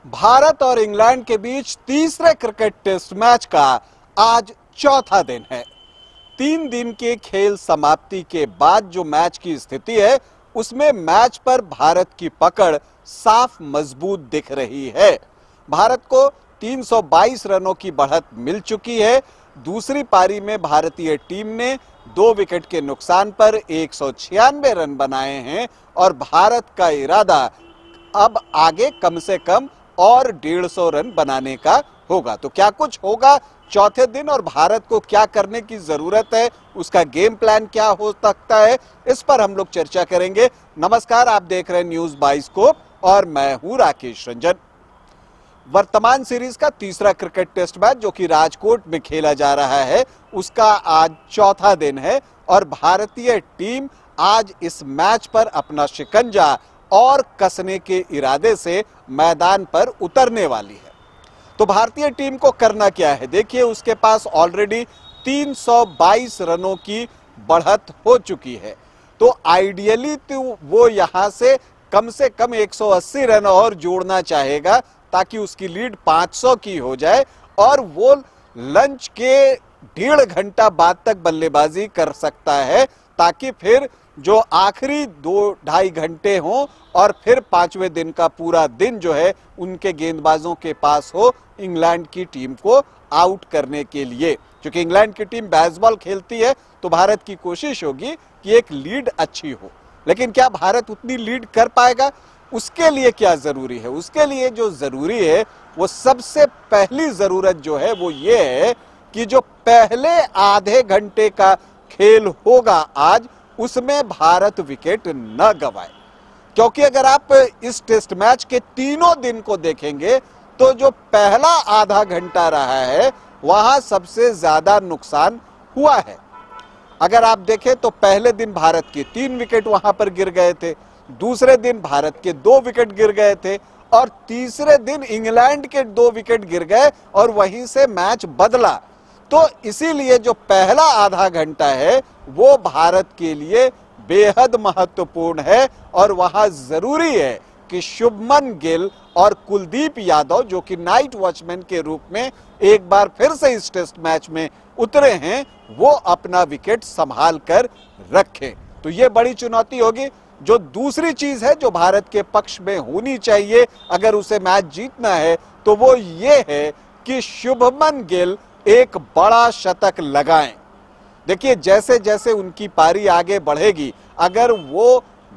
भारत और इंग्लैंड के बीच तीसरे क्रिकेट टेस्ट मैच का आज चौथा दिन है। 3 दिन के खेल समाप्ति के बाद जो मैच की स्थिति है उसमें मैच पर भारत की पकड़ साफ मजबूत दिख रही है। भारत को 322 रनों की बढ़त मिल चुकी है। दूसरी पारी में भारतीय टीम ने 2 विकेट के नुकसान पर 196 रन बनाए हैं और भारत का इरादा अब आगे कम से कम और 150 रन बनाने का होगा। तो क्या कुछ होगा चौथे दिन और भारत को क्या करने की जरूरत है, उसका गेम प्लान क्या हो सकता है, इस पर हम लोग चर्चा करेंगे। नमस्कार, आप देख रहे हैं न्यूज बाइस्कोप और मैं हूं राकेश रंजन। वर्तमान सीरीज का तीसरा क्रिकेट टेस्ट मैच जो कि राजकोट में खेला जा रहा है उसका आज चौथा दिन है और भारतीय टीम आज इस मैच पर अपना शिकंजा और कसने के इरादे से मैदान पर उतरने वाली है। तो भारतीय टीम को करना क्या है, देखिए उसके पास ऑलरेडी 322 रनों की बढ़त हो चुकी है। तो आइडियली तो वो यहां से कम 180 रन और जोड़ना चाहेगा ताकि उसकी लीड 500 की हो जाए और वो लंच के 1.5 घंटा बाद तक बल्लेबाजी कर सकता है ताकि फिर जो आखिरी 2-2.5 घंटे हों और फिर 5वें दिन का पूरा दिन जो है उनके गेंदबाजों के पास हो इंग्लैंड की टीम को आउट करने के लिए। क्योंकि इंग्लैंड की टीम बेसबॉल खेलती है तो भारत की कोशिश होगी कि एक लीड अच्छी हो, लेकिन क्या भारत उतनी लीड कर पाएगा? उसके लिए क्या जरूरी है? उसके लिए जो जरूरी है वो सबसे पहली जरूरत जो है वो ये है कि जो पहले आधे घंटे का खेल होगा आज उसमें भारत विकेट न गवाए। क्योंकि अगर आप इस टेस्ट मैच के तीनों दिन को देखेंगे तो जो पहला आधा घंटा रहा है वहां सबसे ज्यादा नुकसान हुआ है। अगर आप देखें तो पहले दिन भारत के 3 विकेट वहां पर गिर गए थे, दूसरे दिन भारत के 2 विकेट गिर गए थे और तीसरे दिन इंग्लैंड के 2 विकेट गिर गए और वहीं से मैच बदला। तो इसीलिए जो पहला आधा घंटा है वो भारत के लिए बेहद महत्वपूर्ण है और वहां जरूरी है कि शुभमन गिल और कुलदीप यादव जो कि नाइट वॉचमैन के रूप में एक बार फिर से इस टेस्ट मैच में उतरे हैं वो अपना विकेट संभाल कर रखें। तो ये बड़ी चुनौती होगी। जो दूसरी चीज है जो भारत के पक्ष में होनी चाहिए अगर उसे मैच जीतना है तो वो ये है कि शुभमन गिल एक बड़ा शतक लगाएं। देखिए जैसे जैसे उनकी पारी आगे बढ़ेगी अगर वो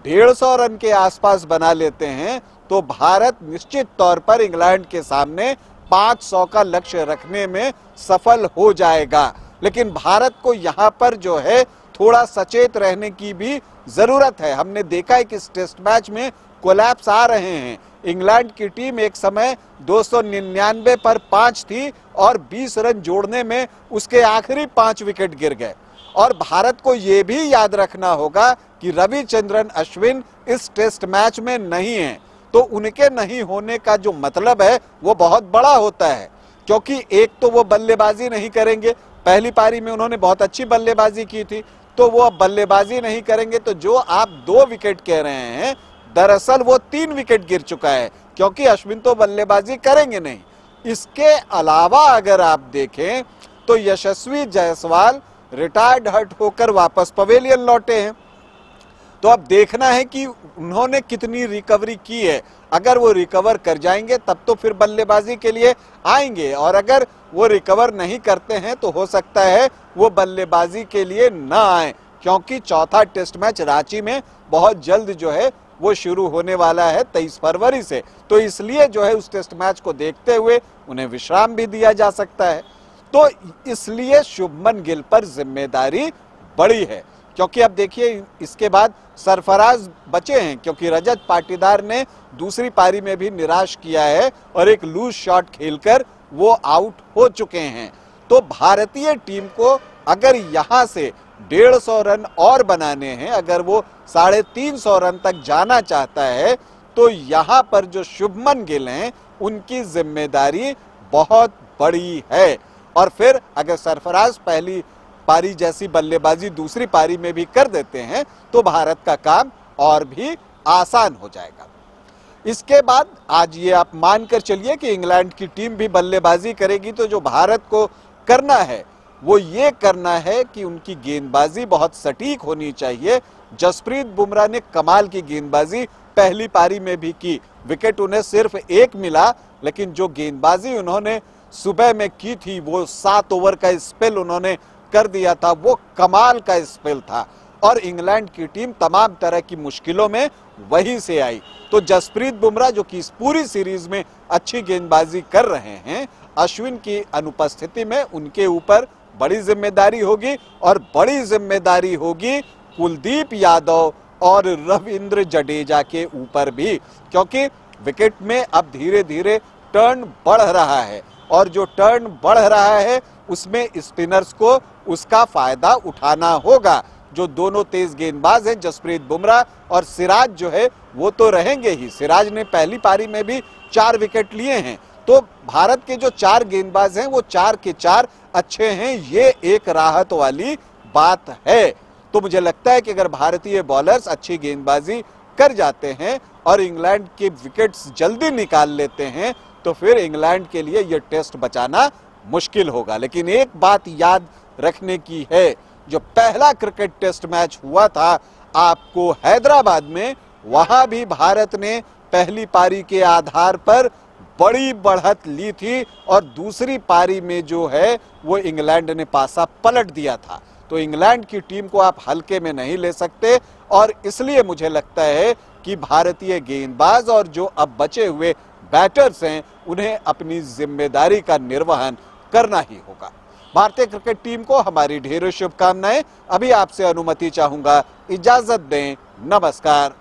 150 रन के आसपास बना लेते हैं तो भारत निश्चित तौर पर इंग्लैंड के सामने 500 का लक्ष्य रखने में सफल हो जाएगा। लेकिन भारत को यहां पर जो है थोड़ा सचेत रहने की भी जरूरत है। हमने देखा है कि इस टेस्ट मैच में कोलैप्स आ रहे हैं। इंग्लैंड की टीम एक समय 299 पर 5 थी और 20 रन जोड़ने में उसके आखिरी 5 विकेट गिर गए। और भारत को यह भी याद रखना होगा कि रविचंद्रन अश्विन इस टेस्ट मैच में नहीं है। तो उनके नहीं होने का जो मतलब है वो बहुत बड़ा होता है, क्योंकि एक तो वो बल्लेबाजी नहीं करेंगे। पहली पारी में उन्होंने बहुत अच्छी बल्लेबाजी की थी, तो वो अब बल्लेबाजी नहीं करेंगे। तो जो आप 2 विकेट कह रहे हैं दरअसल वो 3 विकेट गिर चुका है, क्योंकि अश्विन तो बल्लेबाजी करेंगे नहीं। इसके अलावा अगर आप देखें तो यशस्वी जायसवाल रिटायर्ड हर्ट होकर वापस पवेलियन लौटे हैं। तो अब देखना है कि उन्होंने कितनी रिकवरी की है। अगर वो रिकवर कर जाएंगे तब तो फिर बल्लेबाजी के लिए आएंगे और अगर वो रिकवर नहीं करते हैं तो हो सकता है वो बल्लेबाजी के लिए न आए, क्योंकि चौथा टेस्ट मैच रांची में बहुत जल्द जो है वो शुरू होने वाला है 23 फरवरी से। तो इसलिए जो है उस टेस्ट मैच को देखते हुए उन्हें विश्राम भी दिया जा सकता है। तो इसलिए शुभमन गिल पर जिम्मेदारी बड़ी है, क्योंकि अब देखिए इसके बाद सरफराज बचे हैं, क्योंकि रजत पाटीदार ने दूसरी पारी में भी निराश किया है और एक लूज शॉट खेलकर वो आउट हो चुके हैं। तो भारतीय टीम को अगर यहां से 150 रन और बनाने हैं, अगर वो 350 रन तक जाना चाहता है तो यहां पर जो शुभमन गिल हैं उनकी जिम्मेदारी बहुत बड़ी है। और फिर अगर सरफराज पहली पारी जैसी बल्लेबाजी दूसरी पारी में भी कर देते हैं तो भारत का काम और भी आसान हो जाएगा। इसके बाद आज ये आप मानकर चलिए कि इंग्लैंड की टीम भी बल्लेबाजी करेगी, तो जो भारत को करना है वो ये करना है कि उनकी गेंदबाजी बहुत सटीक होनी चाहिए। जसप्रीत बुमराह ने कमाल की गेंदबाजी पहली पारी में भी की, विकेट उन्हें सिर्फ एक मिला, लेकिन जो गेंदबाजी उन्होंने सुबह में की थी, वो 7 ओवर का स्पेल उन्होंने कर दिया था, वो कमाल का स्पेल था। और इंग्लैंड की टीम तमाम तरह की मुश्किलों में वहीं से आई। तो जसप्रीत बुमराह जो कि इस पूरी सीरीज में अच्छी गेंदबाजी कर रहे हैं, अश्विन की अनुपस्थिति में उनके ऊपर बड़ी जिम्मेदारी होगी, और बड़ी जिम्मेदारी होगी कुलदीप यादव और रविंद्र जडेजा के ऊपर भी, क्योंकि विकेट में अब धीरे धीरे टर्न बढ़ रहा है, और जो टर्न बढ़ रहा है उसमें स्पिनर्स को उसका फायदा उठाना होगा। जो दोनों तेज गेंदबाज हैं, जसप्रीत बुमराह और सिराज जो है वो तो रहेंगे ही। सिराज ने पहली पारी में भी 4 विकेट लिए हैं, तो भारत के जो 4 गेंदबाज हैं वो 4 के 4 अच्छे हैं, ये एक राहत वाली बात है। तो मुझे लगता है कि अगर भारतीय बॉलर्स अच्छी गेंदबाजी कर जाते हैं और इंग्लैंड के विकेट्स जल्दी निकाल लेते हैं, तो फिर इंग्लैंड के लिए यह टेस्ट बचाना मुश्किल होगा। लेकिन एक बात याद रखने की है, जो पहला क्रिकेट टेस्ट मैच हुआ था आपको हैदराबाद में, वहां भी भारत ने पहली पारी के आधार पर बड़ी बढ़त ली थी, और दूसरी पारी में जो है वो इंग्लैंड ने पासा पलट दिया था। तो इंग्लैंड की टीम को आप हल्के में नहीं ले सकते, और इसलिए मुझे लगता है कि भारतीय गेंदबाज और जो अब बचे हुए बैटर्स हैं, उन्हें अपनी जिम्मेदारी का निर्वहन करना ही होगा। भारतीय क्रिकेट टीम को हमारी ढेरों शुभकामनाएं। अभी आपसे अनुमति चाहूंगा, इजाजत दें, नमस्कार।